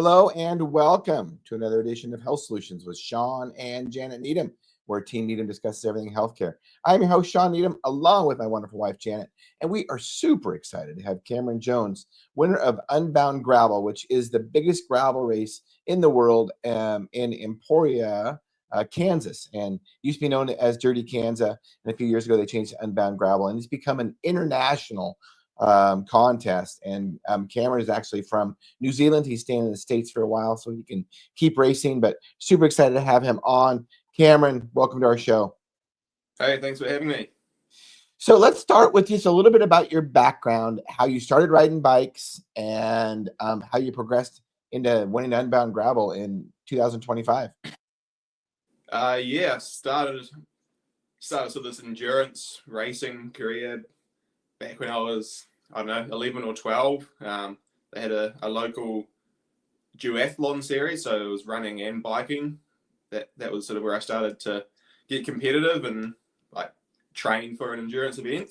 Hello and welcome to another edition of Health Solutions with Shawn and Janet Needham, where Team Needham discusses everything healthcare. I'm your host, Shawn Needham, along with my wonderful wife, Janet, and we are super excited to have Cameron Jones, winner of Unbound Gravel, which is the biggest gravel race in the world in Emporia, Kansas, and used to be known as Dirty Kansas. And a few years ago, they changed to Unbound Gravel, and it's become an international contest. And Cameron is actually from New Zealand. He's staying in the States for a while so he can keep racing, but super excited to have him on. Cameron, welcome to our show. Hey, thanks for having me. So let's start with just a little bit about your background, how you started riding bikes, and how you progressed into winning Unbound Gravel in 2025. Yeah, started sort of this endurance racing career back when I was, 11 or 12. They had a local duathlon series, so it was running and biking. That was sort of where I started to get competitive and like train for an endurance event.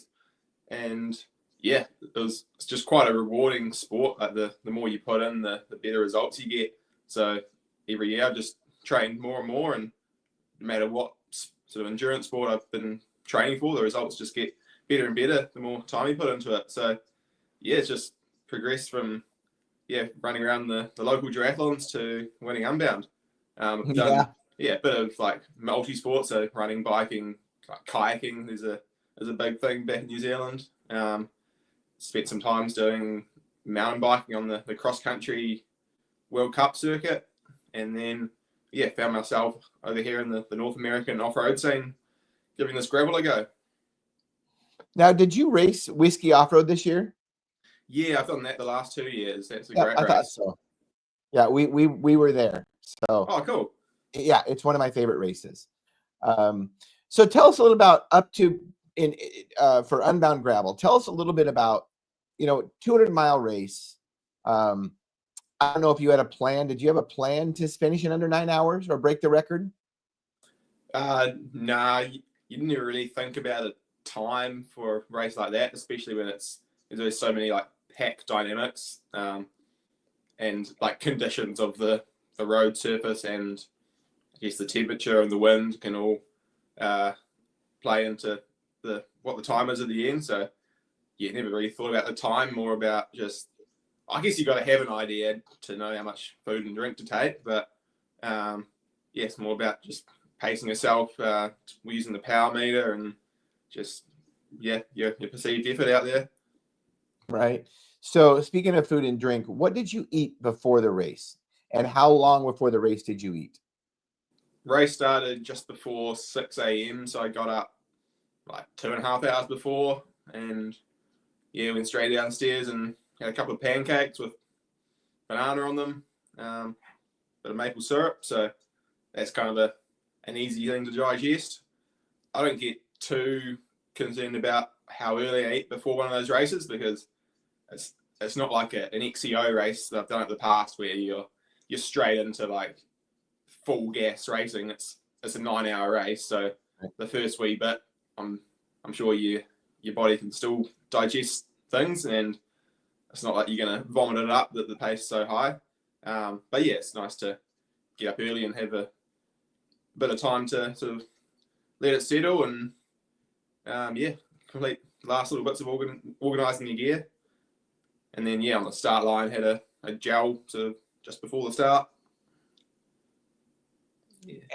And yeah, it's just quite a rewarding sport. Like the more you put in, the better results you get. So every year I just trained more and more, and no matter what sort of endurance sport I've been training for, the results just get better and better the more time you put into it. So yeah, it's just progressed from running around the local duathlons to winning Unbound. I've done a bit of like multi-sport, so running, biking, like kayaking is a big thing back in New Zealand. Spent some time doing mountain biking on the cross-country World Cup circuit, and then found myself over here in the North American off-road scene, giving this gravel a go. Now, did you race Whiskey Off-Road this year? Yeah, I've done that the last 2 years. That's a great race. I thought so. Yeah, we were there. So oh, cool. Yeah, it's one of my favorite races. So tell us a little about for Unbound Gravel. Tell us a little bit about 200-mile race. I don't know if you had a plan. Did you have a plan to finish in under 9 hours or break the record? Nah, you didn't really think about a time for a race like that, especially when there's so many like pack dynamics and like conditions of the road surface, and I guess the temperature and the wind can all play into what the time is at the end. So never really thought about the time, more about just, I guess you got to have an idea to know how much food and drink to take, but it's more about just pacing yourself, using the power meter, and just your perceived effort out there. Right. So speaking of food and drink, what did you eat before the race, and how long before the race did you eat? Race started just before 6 a.m, so I got up like 2.5 hours before, and went straight downstairs and had a couple of pancakes with banana on them, bit of maple syrup. So that's kind of an easy thing to digest. I don't get too concerned about how early I eat before one of those races, because it's not like an XCO race that I've done in the past where you're straight into like full gas racing. It's a 9-hour race, so the first wee bit, I'm sure your body can still digest things, and it's not like you're gonna vomit it up that the pace is so high. But it's nice to get up early and have a bit of time to sort of let it settle, and complete last little bits of organising your gear. And then on the start line had a gel sort of just before the start.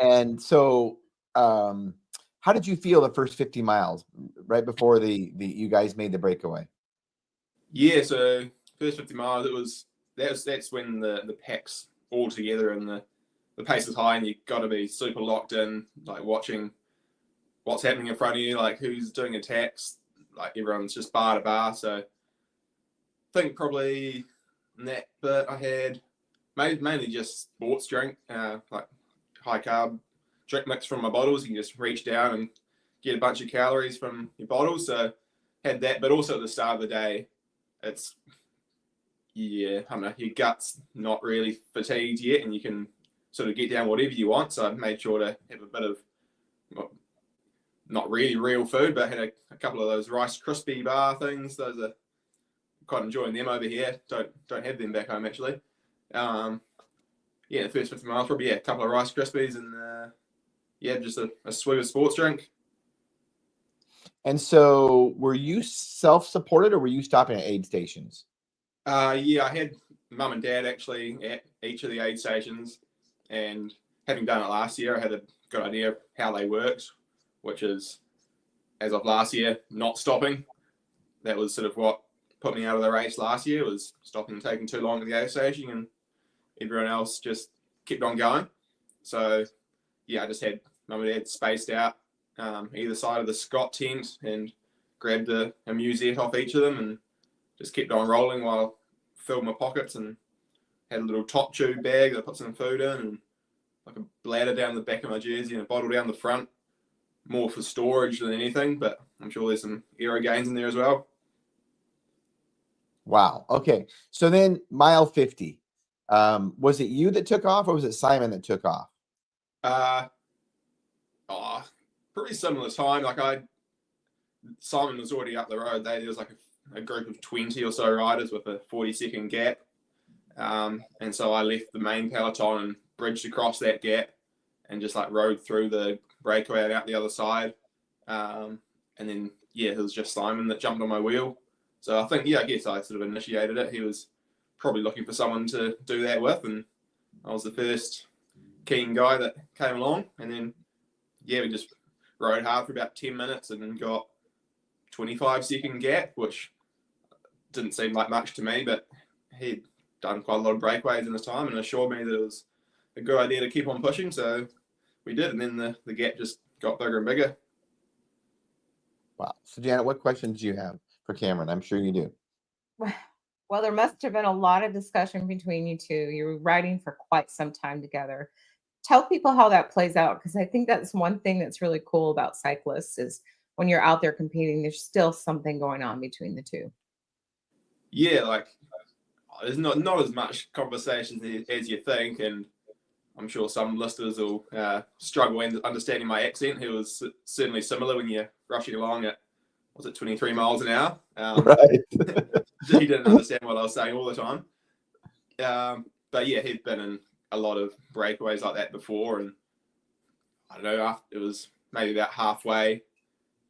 And so how did you feel the first 50 miles right before you guys made the breakaway? So first 50 miles, that's when the pack's all together and the pace is high, and you've got to be super locked in, like watching what's happening in front of you, like who's doing attacks, like everyone's just bar to bar. So I think probably in that bit I had mainly just sports drink, like high carb drink mix from my bottles. You can just reach down and get a bunch of calories from your bottles. So had that, but also at the start of the day, it's I don't know, your gut's not really fatigued yet, and you can sort of get down whatever you want. So I made sure to have a bit of, not really real food, but I had a couple of those Rice Krispie bar things. Those are quite enjoying them over here. Don't have them back home actually. yeah, the first 50 miles, probably, a couple of Rice Krispies and, just a swig of sports drink. And so were you self-supported or were you stopping at aid stations? I had mum and dad actually at each of the aid stations, and having done it last year, I had a good idea of how they worked, which is, as of last year, not stopping. That was sort of what put me out of the race last year, was stopping and taking too long at the aid station, and everyone else just kept on going. So, I just had mum and dad spaced out either side of the Scott tent and grabbed a musette off each of them and just kept on rolling while I filled my pockets and had a little top tube bag that I put some food in and like a bladder down the back of my jersey and a bottle down the front, more for storage than anything, but I'm sure there's some aero gains in there as well. Wow. Okay. So then mile 50, was it you that took off or was it Simon that took off? Pretty similar time. Simon was already up the road. There was like a group of 20 or so riders with a 40-second gap. And so I left the main peloton and bridged across that gap and just like rode through the breakaway and out the other side. And then, it was just Simon that jumped on my wheel. So I think, I guess I sort of initiated it. He was probably looking for someone to do that with. And I was the first keen guy that came along. And then, we just rode hard for about 10 minutes and then got 25-second gap, which didn't seem like much to me, but he'd done quite a lot of breakaways in his time and assured me that it was a good idea to keep on pushing. So we did, and then the gap just got bigger and bigger. Wow. So Janet, what questions do you have for Cameron? I'm sure you do. Well, there must have been a lot of discussion between you two. You were riding for quite some time together. Tell people how that plays out, because I think that's one thing that's really cool about cyclists is when you're out there competing, there's still something going on between the two. Yeah, there's not as much conversation as you think, and I'm sure some listeners will struggle in understanding my accent. It was certainly similar when you're rushing along at, was it 23 miles an hour? Right. He didn't understand what I was saying all the time. But he'd been in a lot of breakaways like that before, and I don't know, it was maybe about halfway,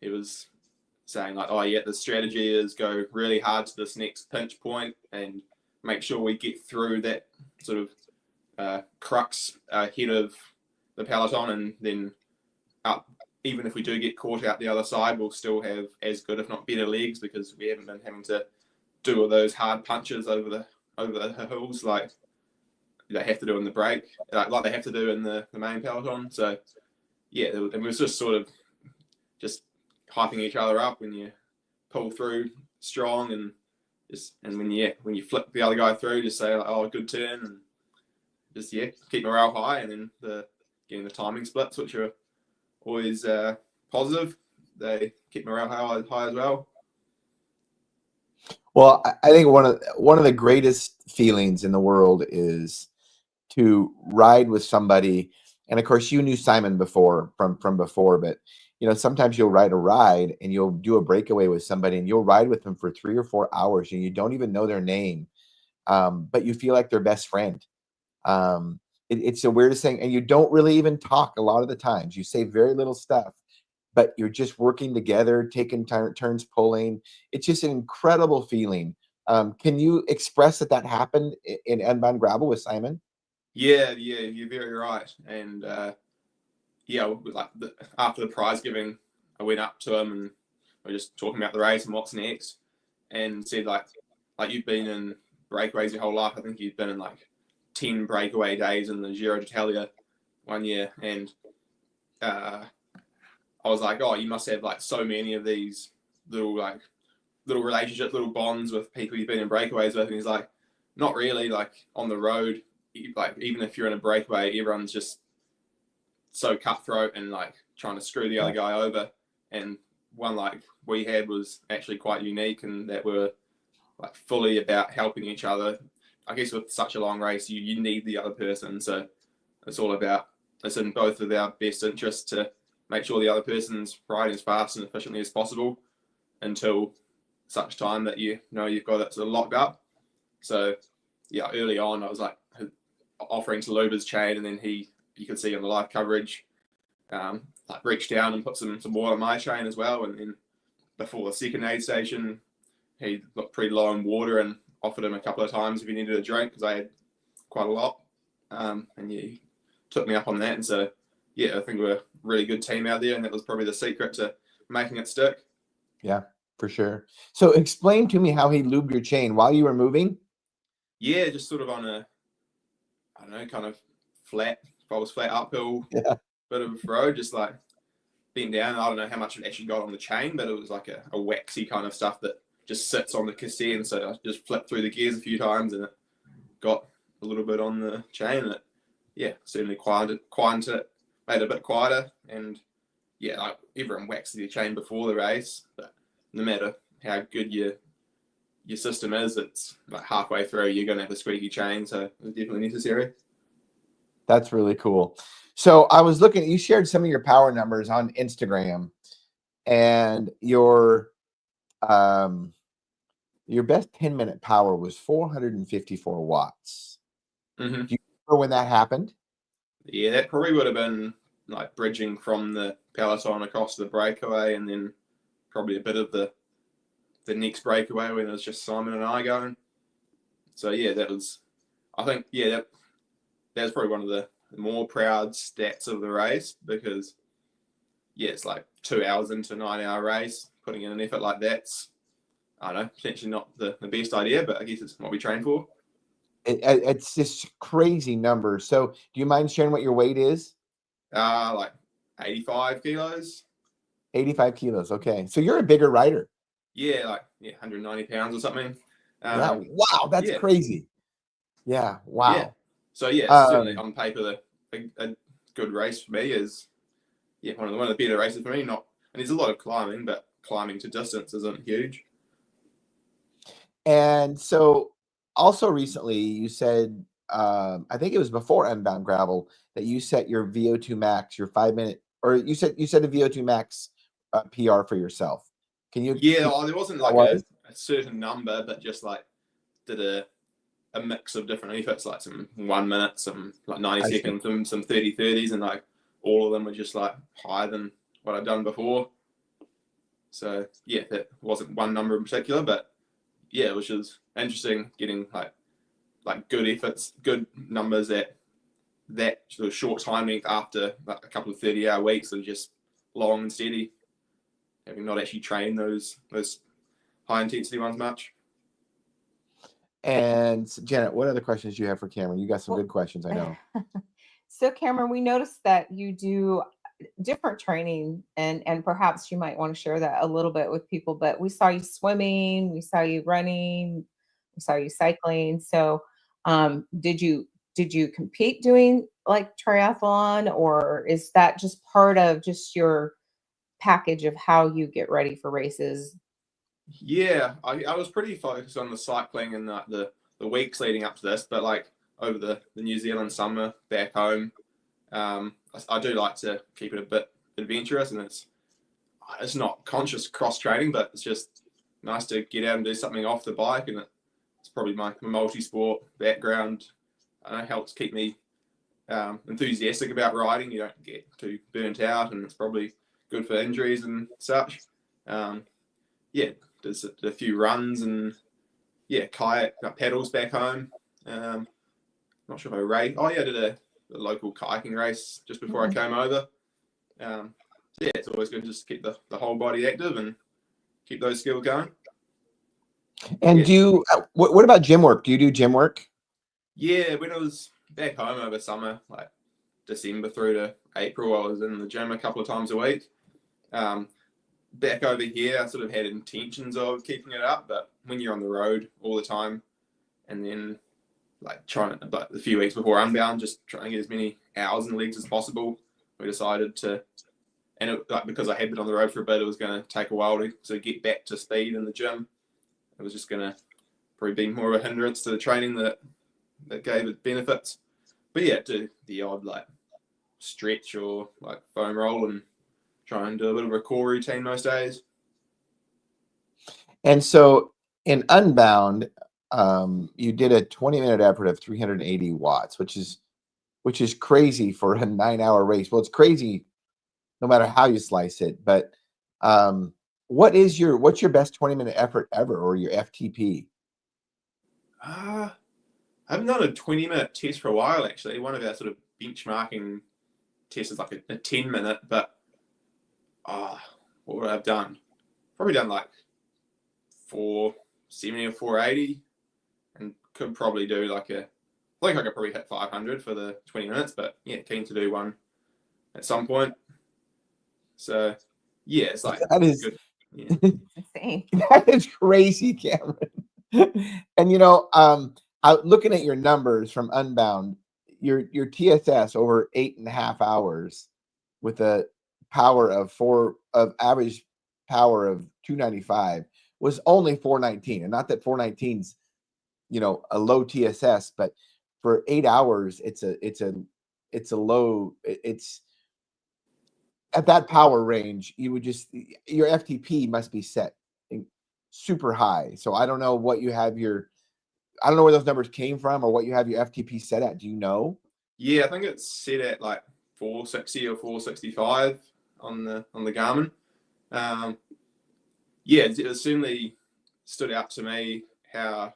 he was saying like, the strategy is go really hard to this next pinch point and make sure we get through that sort of crux ahead of the peloton, and then up, even if we do get caught out the other side, we'll still have as good, if not better, legs, because we haven't been having to do all those hard punches over the hills like they have to do in the break, like they have to do in the main peloton. So it was just sort of just hyping each other up when you pull through strong, and when you flip the other guy through, just say like, oh, good turn, and just keep morale high, and then getting the timing splits, which are always positive. They keep morale high as well. Well, I think one of the greatest feelings in the world is to ride with somebody. And of course, you knew Simon before from before, but sometimes you'll ride a ride and you'll do a breakaway with somebody and you'll ride with them for 3 or 4 hours and you don't even know their name, but you feel like their best friend. It's the weirdest thing, and you don't really even talk a lot of the times. You say very little stuff, but you're just working together, taking turns pulling. It's just an incredible feeling. Can you express that happened in Unbound Gravel with Simon? Yeah, you're very right. And after the prize giving, I went up to him and we were just talking about the race and what's next, and said like you've been in breakaways your whole life. I think you've been in like 10 breakaway days in the Giro d'Italia one year, and I was like, oh, you must have like so many of these little relationships, little bonds with people you've been in breakaways with. And he's like, not really. Like on the road, like even if you're in a breakaway, everyone's just so cutthroat and like trying to screw the other guy over. And one like we had was actually quite unique, and that were like fully about helping each other. I guess with such a long race, you need the other person. So it's in both of our best interests to make sure the other person's riding as fast and efficiently as possible until such time that you've got it sort of locked up. So early on I was like, offering to lube his chain, and then you could see on the live coverage, like reached down and put some water on my chain as well. And then before the second aid station, he looked pretty low on water and offered him a couple of times if he needed a drink because I had quite a lot. And yeah, he took me up on that. And so, yeah, I think we're a really good team out there, and that was probably the secret to making it stick. Yeah, for sure. So explain to me how he lubed your chain while you were moving. Yeah, just sort of on a, I don't know, kind of flat, if I was flat uphill, Yeah. bit of road, just like bent down. I don't know how much it actually got on the chain, but it was like a waxy kind of stuff that just sits on the cassette. And so I just flipped through the gears a few times and it got a little bit on the chain. And it, yeah, certainly quieted it, made it a bit quieter. And yeah, like everyone waxes their chain before the race, but no matter how good your system is, it's like halfway through you're going to have a squeaky chain. So it was definitely necessary. That's really cool. So I was looking, you shared some of your power numbers on Instagram, and your best 10-minute power was 454 watts. Mm-hmm. Do you remember when that happened? Yeah, that probably would have been like bridging from the peloton across the breakaway, and then probably a bit of the next breakaway when it was just Simon and I going. So yeah, that was, I think, yeah, that was probably one of the more proud stats of the race, because yeah, it's like 2 hours into a 9-hour race, putting in an effort like that's, I don't know, potentially not the best idea, but I guess it's what we train for. It's just crazy numbers. So do you mind sharing what your weight is? Like 85 kilos. 85 kilos. Okay. So you're a bigger rider. Yeah, like 190 pounds or something. Yeah. Wow. That's crazy. Yeah. Wow. Yeah. So yeah, certainly on paper, a good race for me is one of the better races for me. And there's a lot of climbing, but climbing to distance isn't huge. And so also recently you said, I think it was before Unbound Gravel, that you set your VO2 max, your 5 minute, or you said a VO2 max PR for yourself. Can you? Yeah, there wasn't like a certain number, but just like did a mix of different efforts, like some 1 minute, some like 90 seconds, some 30-30s, and like all of them were just like higher than what I'd done before. So yeah, that wasn't one number in particular, but yeah, it was just interesting getting like good efforts, good numbers at that sort of short time length after like a couple of 30-hour weeks of just long and steady, having not actually trained those high intensity ones much. And Janet, what other questions do you have for Cameron? You got some good questions, I know. So Cameron, we noticed that you do different training, and perhaps you might want to share that a little bit with people, but we saw you swimming, we saw you running, we saw you cycling. So did you compete doing like triathlon, or is that just part of just your package of how you get ready for races? Yeah, I was pretty focused on the cycling and the weeks leading up to this, but like over the New Zealand summer back home, I do like to keep it a bit adventurous, and it's not conscious cross training, but it's just nice to get out and do something off the bike, and it's probably my multi-sport background. I know, helps keep me enthusiastic about riding. You don't get too burnt out, and it's probably good for injuries and such. Did a few runs and kayak paddles back home. Not sure if I raced. Oh yeah, I did a local kayaking race just before I came over. It's always good to just keep the whole body active and keep those skills going. And do you, what about gym work? Do you do gym work? Yeah, when I was back home over summer, like December through to April, I was in the gym a couple of times a week. Back over here, I sort of had intentions of keeping it up, but when you're on the road all the time, and then like but the few weeks before Unbound, just trying to get as many hours in the legs as possible, we decided to, and because I had been on the road for a bit, it was going to take a while to get back to speed in the gym. It was just going to probably be more of a hindrance to the training that gave it benefits. But yeah, do the odd like stretch or like foam roll and try and do a bit of a core routine most days. And so in Unbound, you did a 20-minute effort of 380 watts, which is crazy for a 9-hour race. Well, it's crazy no matter how you slice it. But what's your best 20-minute effort ever, or your FTP? I haven't done a 20-minute test for a while, actually. One of our sort of benchmarking tests is like a 10-minute, but what would I have done? Probably done like 470 or 480, and could probably do like I think I could probably hit 500 for the 20 minutes, but yeah, keen to do one at some point. So yeah, it's like that is good. Yeah. Insane. That is crazy, Cameron. And looking at your numbers from Unbound, your TSS over 8.5 hours with a power of average power of 295 was only 419. And not that 419's a low TSS, but for 8 hours it's a low. It's at that power range, your FTP must be set super high. So I don't know what you have I don't know where those numbers came from or what you have your FTP set at. Do you know? Yeah, I think it's set at like 460 or 465 on the Garmin. Yeah, it certainly stood out to me how, I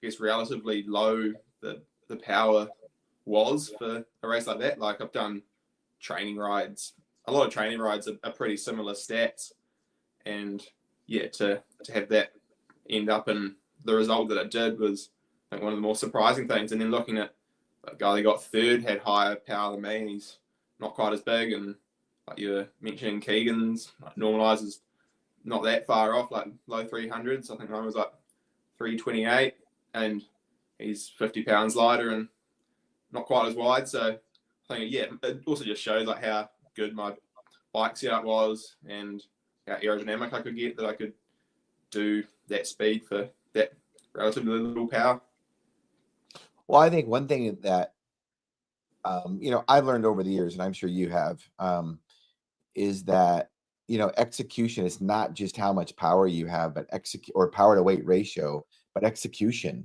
guess, relatively low the power was for a race like that. Like, I've done training rides. A lot of training rides are pretty similar stats, and yeah, to have that end up in the result that it did was, I think, one of the more surprising things. And then looking at the guy that got third had higher power than me, and he's not quite as big. And like you were mentioning, Keegan's normalizes not that far off, like low 300s. I think mine was like 328, and he's 50 pounds lighter and not quite as wide. So I think, yeah, it also just shows like how good my bike setup was and how aerodynamic I could get, that I could do that speed for that relatively little power. Well, I think one thing that I've learned over the years, and I'm sure you have, is that execution is not just how much power you have, but or power to weight ratio, but execution.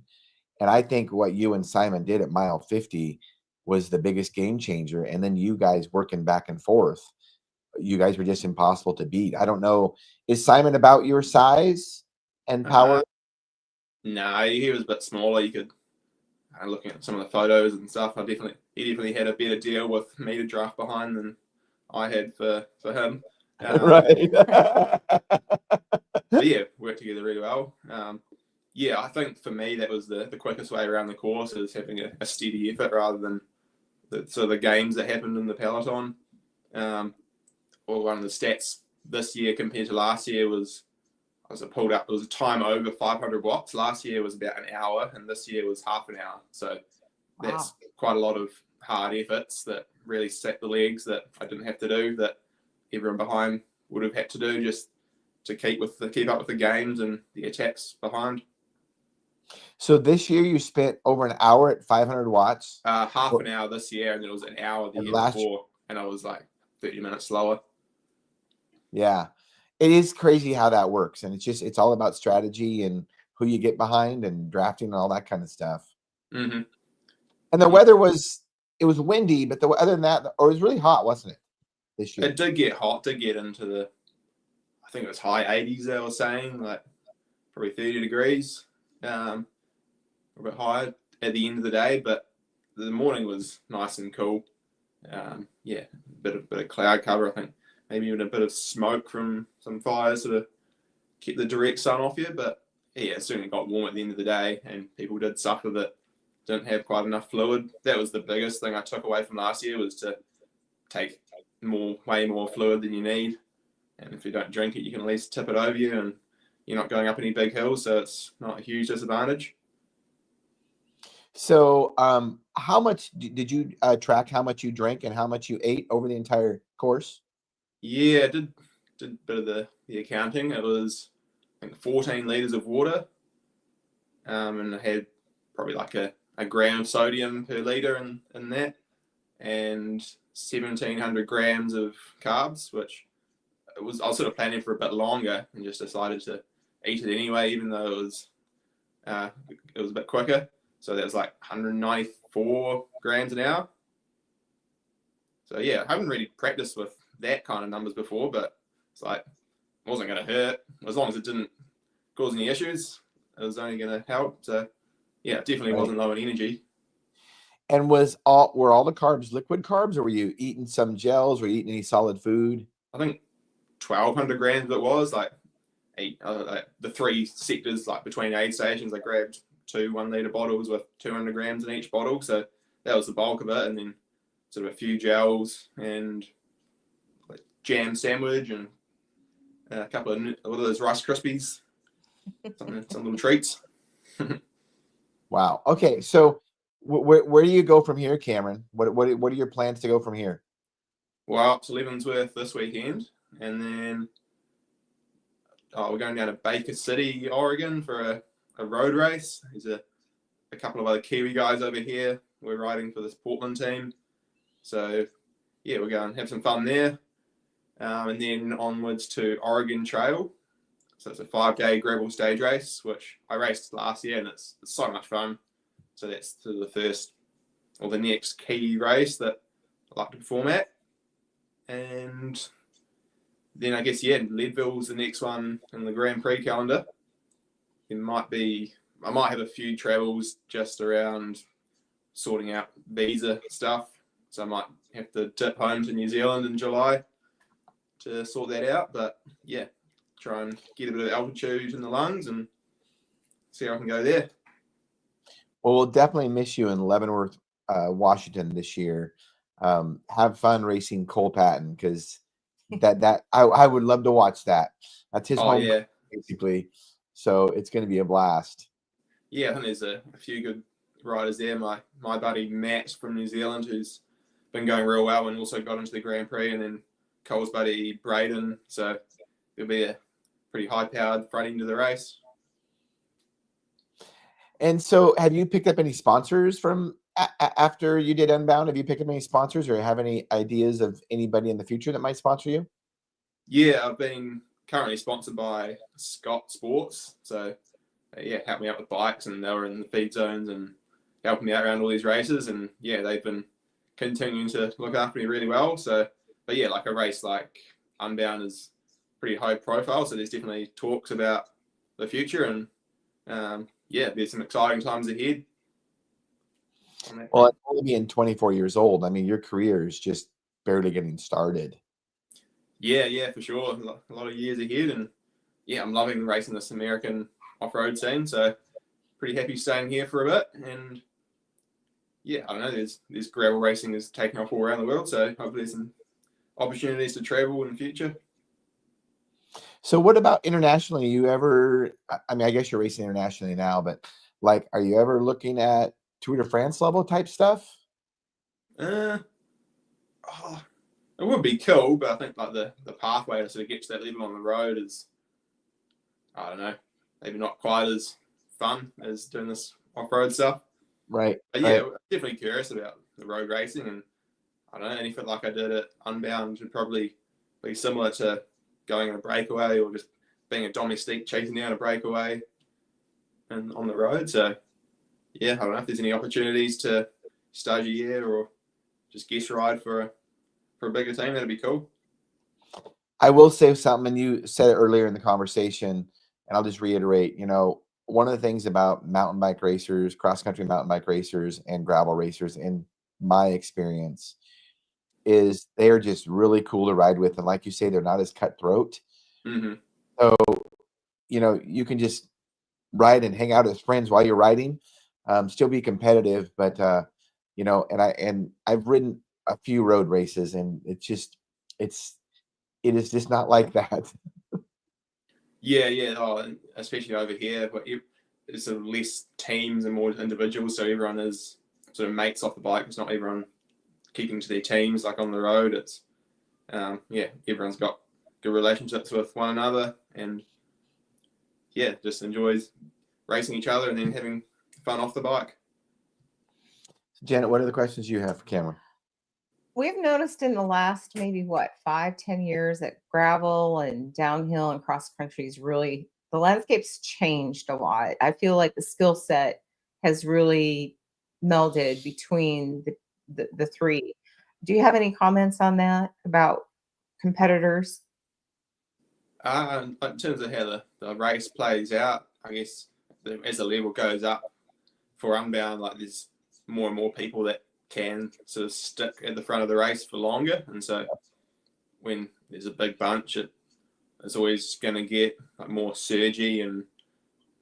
And I think what you and Simon did at mile 50 was the biggest game changer. And then you guys working back and forth, you guys were just impossible to beat. I don't know, is Simon about your size and power? No, he was a bit smaller. You could, looking at some of the photos and stuff, he definitely had a better deal with me to draft behind than I had for him. Right. But yeah, worked together really well. Yeah, I think for me that was the quickest way around the course, is having a steady effort rather than the games that happened in the peloton. Or one of the stats this year compared to last year was, it was a time over 500 watts. Last year was about an hour, and this year was half an hour. So that's quite a lot of hard efforts that really set the legs that I didn't have to do, that everyone behind would have had to do, just to keep up with the games and the attacks behind. So this year you spent over an hour at 500 watts? Half an hour this year, and then it was an hour the year before, and I was like 30 minutes slower. Yeah, it is crazy how that works. And it's all about strategy and who you get behind and drafting and all that kind of stuff. Mm-hmm. And the weather it was windy, but other than that, or it was really hot, wasn't it, this year? It did get hot, did get into I think it was high 80s, they were saying, like probably 30 degrees, a bit higher at the end of the day, but the morning was nice and cool. Yeah, bit of cloud cover, I think. Maybe even a bit of smoke from some fires sort of kept the direct sun off you. But yeah, it certainly got warm at the end of the day, and people did suffer that didn't have quite enough fluid. That was the biggest thing I took away from last year, was to take way more fluid than you need. And if you don't drink it, you can at least tip it over you, and you're not going up any big hills, so it's not a huge disadvantage. So how much did you track how much you drank and how much you ate over the entire course? Yeah, I did a bit of the accounting. It was, I think, 14 litres of water, and I had probably like a gram of sodium per litre in that, and 1,700 grams of carbs, which I was sort of planning for a bit longer, and just decided to eat it anyway, even though it was it was a bit quicker. So that was like 194 grams an hour. So yeah, I haven't really practiced with that kind of numbers before, but it's like, it wasn't going to hurt. As long as it didn't cause any issues, it was only going to help. So yeah, it definitely wasn't low in energy. And were all the carbs liquid carbs, or were you eating some gels? Were you eating any solid food? I think 1,200 grams it was, like the 3 sectors, like between aid stations. I grabbed 2 1 litre bottles with 200 grams in each bottle. So that was the bulk of it. And then sort of a few gels and like jam sandwich and a couple of those Rice Krispies, some little treats. Wow. Okay. So where do you go from here, Cameron? What are your plans to go from here? Well, it's Leavenworth this weekend, and then we're going down to Baker City, Oregon for a road race. There's a couple of other Kiwi guys over here. We're riding for this Portland team. So yeah, we're going to have some fun there. And then onwards to Oregon Trail. So it's a 5-day gravel stage race, which I raced last year, and it's so much fun. So that's the next key race that I like to perform at. And then I guess, Leadville's the next one in the Grand Prix calendar. I might have a few travels just around sorting out visa stuff. So I might have to dip home to New Zealand in July to sort that out. But yeah, try and get a bit of altitude in the lungs and see how I can go there. Well, we'll definitely miss you in Leavenworth, Washington this year. Have fun racing Cole Patton, because I would love to watch that. That's his home, basically. So it's going to be a blast. Yeah, I think there's a few good riders there. My buddy Matt from New Zealand, who's been going real well and also got into the Grand Prix, and then Cole's buddy Braden. So it'll be a pretty high-powered front end of the race. And so, have you picked up any sponsors from after you did Unbound? Have you picked up any sponsors, or have any ideas of anybody in the future that might sponsor you? Yeah, I've been currently sponsored by Scott Sports. So help me out with bikes, and they were in the feed zones and helping me out around all these races. And yeah, they've been continuing to look after me really well. So, but yeah, like a race like Unbound is pretty high profile. So there's definitely talks about the future, and there's some exciting times ahead. Well, it's only being 24 years old. I mean, your career is just barely getting started. Yeah, for sure. A lot of years ahead, and yeah, I'm loving racing this American off-road scene. So pretty happy staying here for a bit. And yeah, I don't know, there's gravel racing is taking off all around the world. So hopefully there's some opportunities to travel in the future. So what about internationally? I mean, I guess you're racing internationally now, but like, are you ever looking at Tour de France level type stuff? It would be cool, but I think like the pathway to sort of get to that level on the road is, I don't know, maybe not quite as fun as doing this off-road stuff. Right. But yeah, right. I'm definitely curious about the road racing, and I don't know, anything like I did at Unbound would probably be similar to going on a breakaway or just being a domestique chasing down a breakaway and on the road. So yeah, I don't know if there's any opportunities to stage a year or just guest ride for a bigger team. That'd be cool. I will say something, and you said it earlier in the conversation, and I'll just reiterate, one of the things about mountain bike racers, cross-country mountain bike racers, and gravel racers, in my experience, is they are just really cool to ride with. And like you say, they're not as cutthroat. Mm-hmm. So, you can just ride and hang out as friends while you're riding, still be competitive. But, and I've ridden a few road races, and it is just not like that. Yeah. Oh, and especially over here, but it's sort of less teams and more individuals. So everyone is sort of mates off the bike. It's not everyone keeping to their teams like on the road. It's everyone's got good relationships with one another, and yeah, just enjoys racing each other and then having fun off the bike. Janet, what are the questions you have for Cameron? We've noticed in the last maybe 5-10 years that gravel and downhill and cross country is really the landscape's changed a lot. I feel like the skill set has really melded between the three. Do you have any comments on that about competitors? In terms of how the race plays out, I guess as the level goes up for Unbound, like there's more and more people that can sort of stick at the front of the race for longer, and so when there's a big bunch, it's always going to get like more surgy and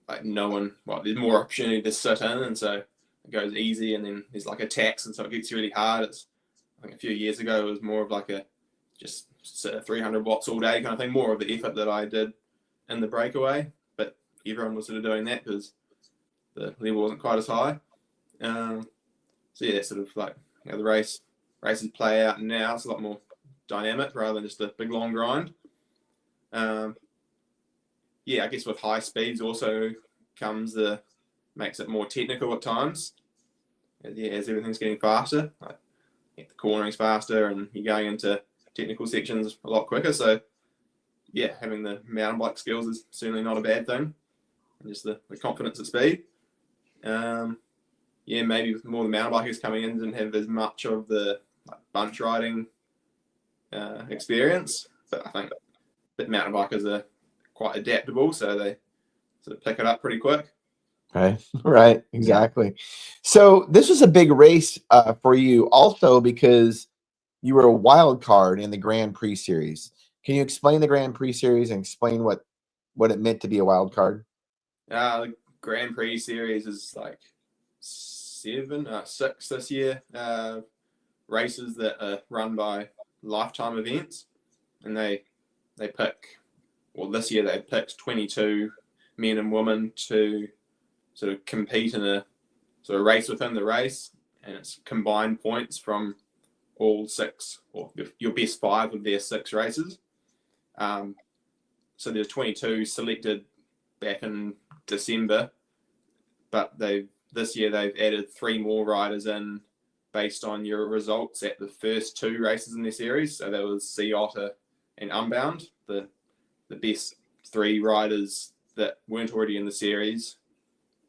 like there's more opportunity to sit in, and so it goes easy, and then there's like attacks, and so it gets really hard. I think a few years ago it was more of like a just sit at 300 watts all day kind of thing, more of the effort that I did in the breakaway, but everyone was sort of doing that because the level wasn't quite as high. So yeah, sort of like the races play out now. It's a lot more dynamic rather than just a big long grind. Yeah, I guess with high speeds also makes it more technical at times. Yeah, as everything's getting faster, like the cornering's faster, and you're going into technical sections a lot quicker. So yeah, having the mountain bike skills is certainly not a bad thing, and just the confidence at speed. Yeah, maybe with more the mountain bikers coming in didn't have as much of the bunch riding experience, but I think that mountain bikers are quite adaptable, so they sort of pick it up pretty quick. Right, exactly. So this was a big race for you also because you were a wild card in the Grand Prix series. Can you explain the Grand Prix series and explain what it meant to be a wild card? The Grand Prix series is like 6 this year races that are run by lifetime events, and they pick. Well, this year they picked 22 men and women to sort of compete in a sort of race within the race, and it's combined points from all 6 or your best 5 of their 6 races. So there's 22 selected back in December, but this year they've added 3 more riders in based on your results at the first 2 races in their series. So that was Sea Otter and Unbound, the best 3 riders that weren't already in the series.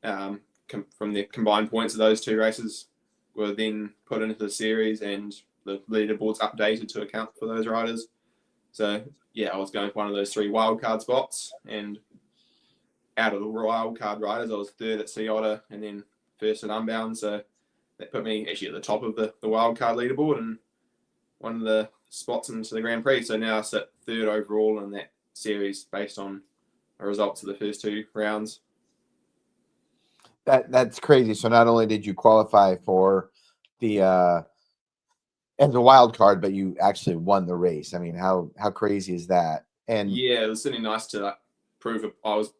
From the combined points of those 2 races were then put into the series, and the leaderboard's updated to account for those riders. So yeah, I was going for one of those 3 wildcard spots, and out of the wildcard riders, I was 3rd at Sea Otter and then 1st at Unbound. So that put me actually at the top of the wildcard leaderboard and one of the spots into the Grand Prix. So now I sit 3rd overall in that series based on the results of the first 2 rounds. That's crazy. So not only did you qualify for the as a wild card, but you actually won the race. I mean, how crazy is that? And yeah, it was certainly nice to prove it. I was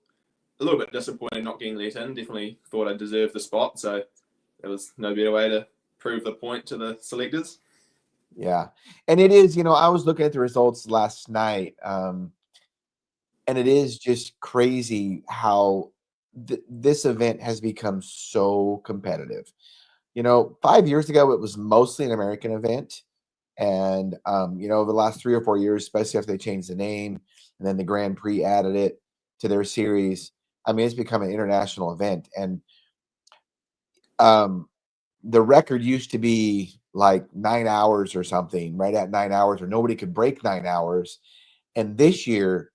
a little bit disappointed not getting let in. Definitely thought I deserved the spot. So there was no better way to prove the point to the selectors. Yeah. And it is, I was looking at the results last night, and it is just crazy how this event has become so competitive. 5 years ago, it was mostly an American event. And, over the last 3 or 4 years, especially after they changed the name and then the Grand Prix added it to their series, I mean, it's become an international event. And the record used to be like 9 hours or something, right at 9 hours, or nobody could break 9 hours. And this year,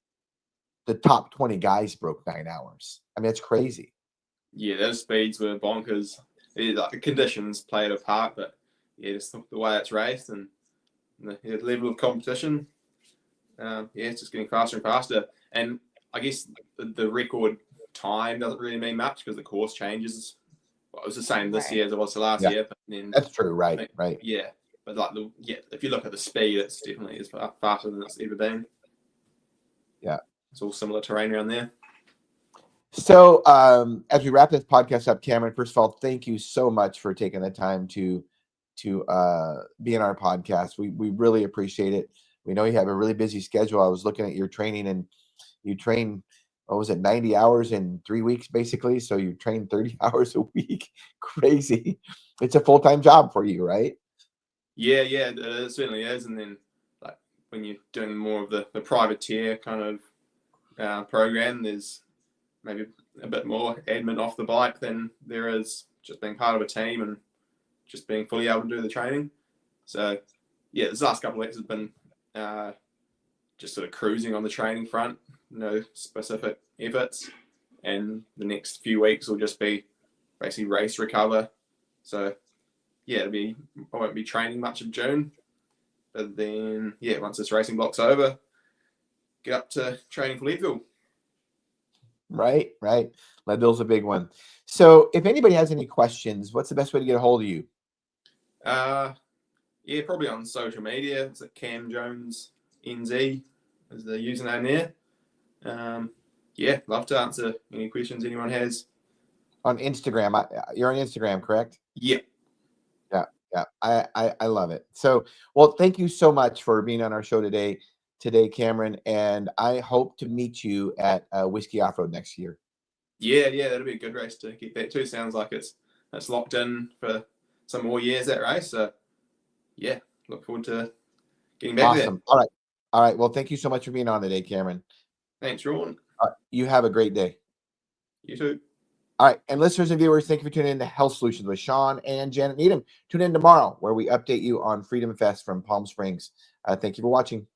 the top 20 guys broke 9 hours. I mean, it's crazy. Yeah, those speeds were bonkers. Like the conditions played a part, but yeah, just the way it's raced and the level of competition, it's just getting faster and faster. And I guess the record time doesn't really mean much because the course changes. Well, it was the same this year as it was the last year, but then that's true, right? Yeah, but if you look at the speed, it's definitely is faster than it's ever been. Yeah, it's all similar terrain around there. So as we wrap this podcast up, Cameron, first of all, thank you so much for taking the time to be in our podcast. We really appreciate it. We know you have a really busy schedule. I was looking at your training, and you train, what was it, 90 hours in 3 weeks, basically. So you train 30 hours a week. Crazy. It's a full-time job for you, right? Yeah, it certainly is. And then like when you're doing more of the privateer kind of program, there's maybe a bit more admin off the bike than there is just being part of a team and just being fully able to do the training. So yeah, this last couple of weeks has been just sort of cruising on the training front, no specific efforts. And the next few weeks will just be basically race recover. So yeah, I won't be training much of June, but then yeah, once this racing block's over, get up to training for Leadville. Right. Leadville's a big one. So if anybody has any questions, what's the best way to get a hold of you? Yeah, probably on social media. It's at Cam Jones NZ is the username there. Yeah, love to answer any questions anyone has. On Instagram. You're on Instagram, correct? Yeah. Yeah. I love it. So, well, thank you so much for being on our show today, Cameron. And I hope to meet you at Whiskey Off-Road next year. Yeah, that'll be a good race to keep that too. Sounds like it's locked in for some more years, that race. So yeah, look forward to getting back Awesome. there. All right. Well, thank you so much for being on today, Cameron. Thanks, Shawn. You have a great day. You too. All right. And listeners and viewers, thank you for tuning in to Health Solutions with Shawn and Janet Needham. Tune in tomorrow where we update you on Freedom Fest from Palm Springs. Thank you for watching.